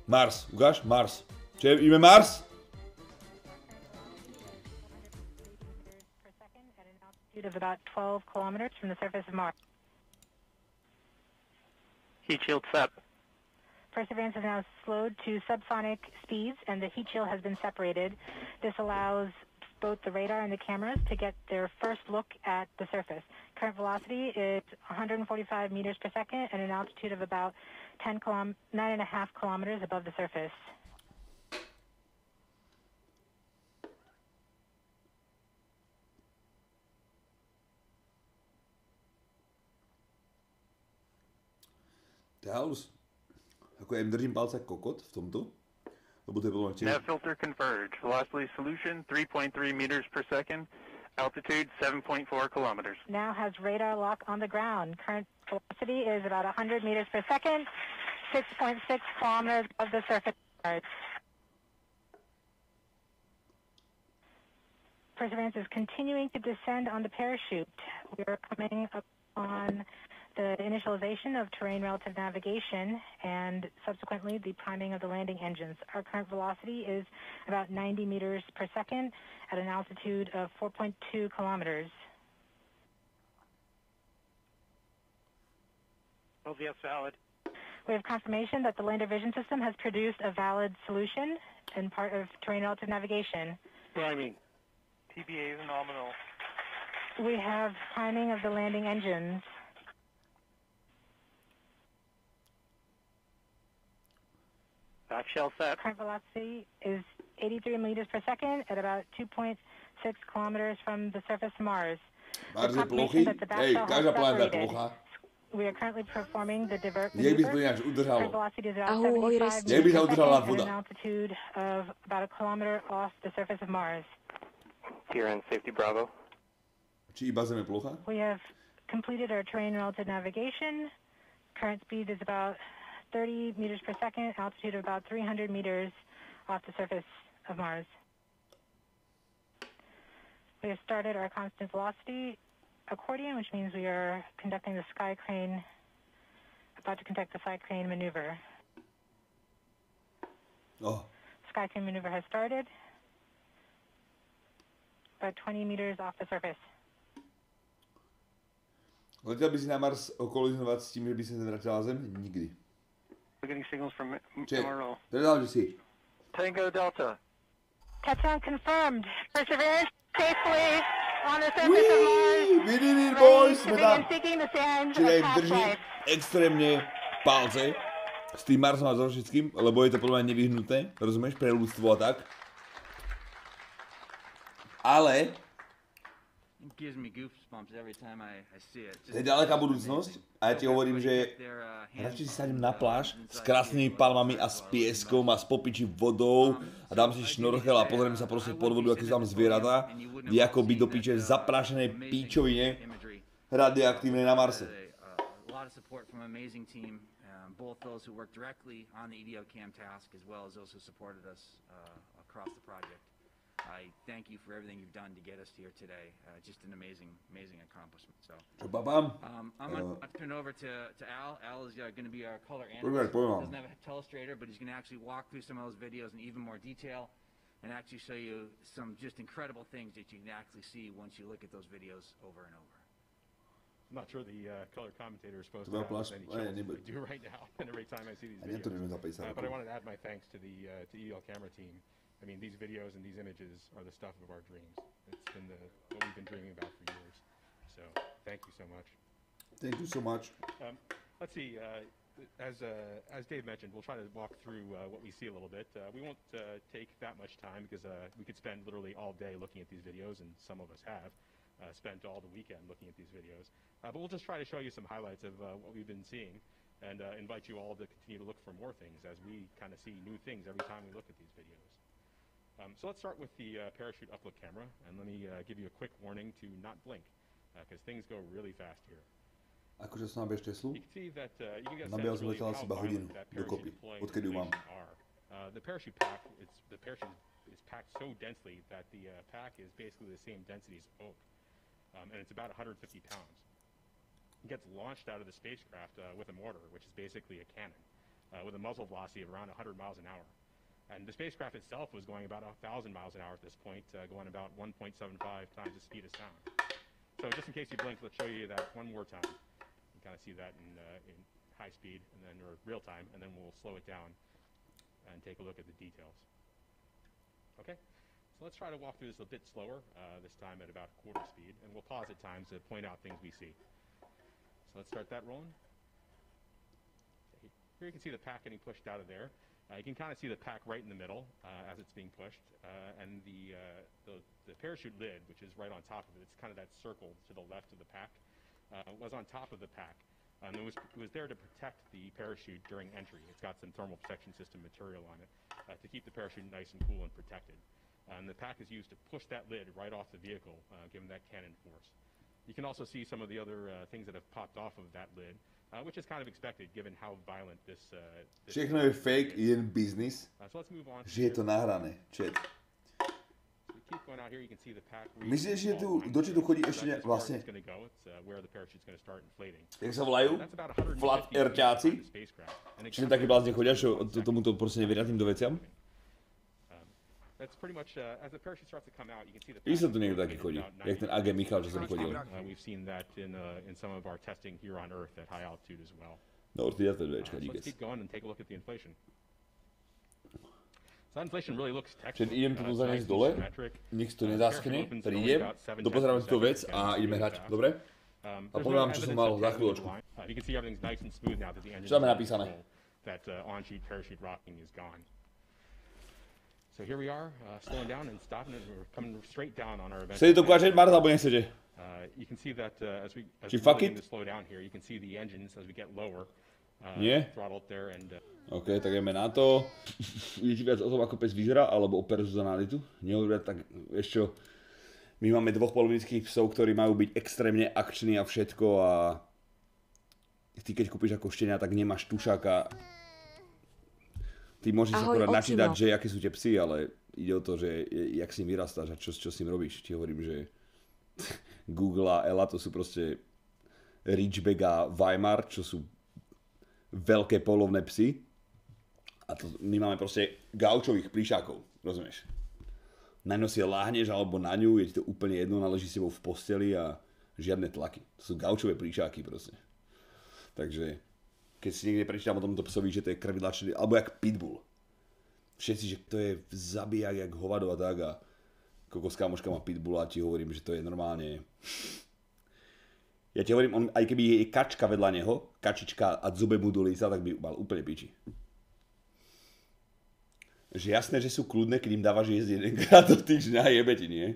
Mars, ukáž? Mars. Čiže ideme Mars? Of about 12 kilometers from the surface of Mars. Heat shield set. Perseverance is now slowed to subsonic speeds, and the heat shield has been separated. This allows both the radar and the cameras to get their first look at the surface. Current velocity is 145 meters per second at an altitude of about 9.5 kilometers above the surface. Halus. Jako jim držím palce kokot v tomto. Lebo to je bylo nechtěné. Nav filter converge. Velocity solution 3.3 meters per second. Altitude 7.4 kilometers. Now has radar lock on the ground. Current velocity is about 100 meters per second, 6.6 kilometers above the surface of Mars. Perseverance is continuing to descend on the parachute. We are coming up on the initialization of terrain relative navigation and subsequently the priming of the landing engines. Our current velocity is about 90 meters per second at an altitude of 4.2 kilometers. LVS valid. We have confirmation that the lander vision system has produced a valid solution and part of terrain relative navigation. Priming. TBA is nominal. We have priming of the landing engines. Back shell set. Current velocity is 83 meters per second at about 2.6 kilometers from the surface of Mars. Mars je plochý? Hej, každá planeta je plochá. We are currently performing the divert Jak by to maneuver. nějak udržalo? Current velocity is about Ahoj, 75 restt. Jak by meters se per udržala second at an voda? altitude of about a kilometer off the surface of Mars. Here in safety Bravo. Či iba Zem je plochá? We have completed our terrain relative navigation. Current speed is about 30 meters per second, altitude of about 300 meters off the surface of Mars. We have started our constant velocity accordion, which means we are conducting the sky crane, about to conduct the sky crane maneuver. Oh. Sky crane maneuver has started, about 20 meters off the surface. Letěl by si na Mars kolizovat s tím, že by se nevrátila Zem? Nikdy. We're getting signals from Check. MRO. Předám, že si. Tango Delta. Touchdown confirmed. Perseverance safely on the surface of Mars. We did it, Ready boys! to Jsme begin tam. seeking the sands Čiže of im past držím life. extrémne palce s tým Marsom a so všetkým, lebo je to podľa mňa nevyhnutné, rozumieš, pre ľudstvo a tak. Ale It gives me goosebumps every time I see it. to je ďaleká budúcnosť a ja ti hovorím, že radšej si sadnem na pláž s krásnymi palmami a s pieskom a s popiči vodou a dám si šnorchel a pozriem sa proste pod vodu, aké sú tam zvieratá, ako byť do piče v zaprášenej píčovine radioaktívnej na Marse. A lot of support from an amazing team, both those who worked directly on the EDOCAM task as well as those who supported us across the project. I thank you for everything you've done to get us here today. Just an amazing accomplishment. So, I'm going to turn over to Al. Al is going to be our color analyst. He doesn't have a telestrator, but he's going to actually walk through some of those videos in even more detail and actually show you some just incredible things that you can actually see once you look at those videos over and over. I'm not sure the color commentator is supposed to have any chance I do right now, and every time I see these videos. But I wanted to add my thanks to the EDL camera team. I mean, these videos and these images are the stuff of our dreams. It's been what we've been dreaming about for years. So, thank you so much. Thank you so much. Let's see. As Dave mentioned, we'll try to walk through what we see a little bit. We won't take that much time because we could spend literally all day looking at these videos, and some of us have spent all the weekend looking at these videos. But we'll just try to show you some highlights of what we've been seeing and invite you all to continue to look for more things as we kind of see new things every time we look at these videos. So let's start with the parachute upload camera, and let me give you a quick warning to not blink, because things go really fast here. Akože som nabieš Teslu, You can see that you can get a nabíjal sense som really letel of asi how iba hodinu violent that dokopy, parachute deploying odkedy ju mám. are. The parachute pack, the parachute is packed so densely that the pack is basically the same density as oak, and it's about 150 pounds. It gets launched out of the spacecraft with a mortar, which is basically a cannon. with a muzzle velocity of around 100 miles an hour. And the spacecraft itself was going about 1,000 miles an hour at this point, going about 1.75 times the speed of sound. So just in case you blink, let's show you that one more time. You kind of see that in high speed, and then or real time, and then we'll slow it down and take a look at the details. Okay, so let's try to walk through this a bit slower, this time at about quarter speed, and we'll pause at times to point out things we see. So let's start that rolling. Here you can see the pack getting pushed out of there. You can kind of see the pack right in the middle as it's being pushed, and the parachute lid, which is right on top of it, it's kind of that circle to the left of the pack, was on top of the pack. And it was there to protect the parachute during entry. It's got some thermal protection system material on it to keep the parachute nice and cool and protected. And the pack is used to push that lid right off the vehicle, giving that cannon force. You can also see some of the other things that have popped off of that lid, which is kind of expected given how violent this Všechno je fake, jen business, so let's move on že je to nahrané. Chat. we keep going out here. You can see the pack. Myslíš, že tu do či tu chodí ešte vlastne, Where the parachute's going to start inflating. jak sa volajú? That's about 150 Flat feet airťáci? behind the spacecraft. And Čiže takí blázne chodia, čo tomuto proste neveria týmto veciam? That's pretty much as the parachute starts to come out, you can see the Isto tu niekto taký chodí, jak ten AG Michal, čo som chodil. We've seen that in some of our testing here on Earth at high altitude as well. No, určite to dvečka, So let's díkes. keep going and take a look at the inflation. So that inflation really looks Čiže textbook. idem tu zaňať dole, nech to nezaschne, prídem, dopozerám si tú vec a ideme hrať, dobre? A poviem vám, čo som mal za chvíľočku. You can see everything's nice and smooth now that the engine Čo máme napísané? that on-sheet parachute rocking is gone. So here we are, slowing down and stopping it. We're coming straight down on our event. Chcete to ukážať, Marta, alebo nechcete? You can see that as we fuck begin it? to slow down here, you can see the engines as we get lower. Nie? Throttled there and OK, tak ideme na to. Vidíte viac o tom, ako pes vyžera, alebo o personalitu? Nehovoria tak, vieš čo, my máme dvoch polovníckých psov, ktorí majú byť extrémne akční a všetko a ty keď kúpiš ako štenia, tak nemáš tušáka. Ty môžeš sa akorát načítať, že aké sú tie psy, ale ide o to, že jak s ním vyrastáš a čo s ním robíš. Ti hovorím, že Google a Ela to sú proste Ridgeback a Weimar, čo sú veľké polovné psy. A to, my máme proste gaučových plíšákov, rozumieš? Na ňo si láhneš alebo na ňu, je ti to úplne jedno, naleží s tebou v posteli a žiadne tlaky. To sú gaučové plíšáky proste. Takže keď si niekde prečítam o tomto psovi, že to je krvilačný, alebo jak pitbull. Všetci, že to je zabijak jak hovado a tak a kokoská moška má pitbulla a ti hovorím, že to je normálne. Ja ti hovorím, on, aj keby je kačka vedľa neho, kačička a dzube mu do líca, tak by mal úplne piči. Že jasné, že sú kľudné, keď im dávaš jesť jedenkrát do týždňa, jebe ti, nie?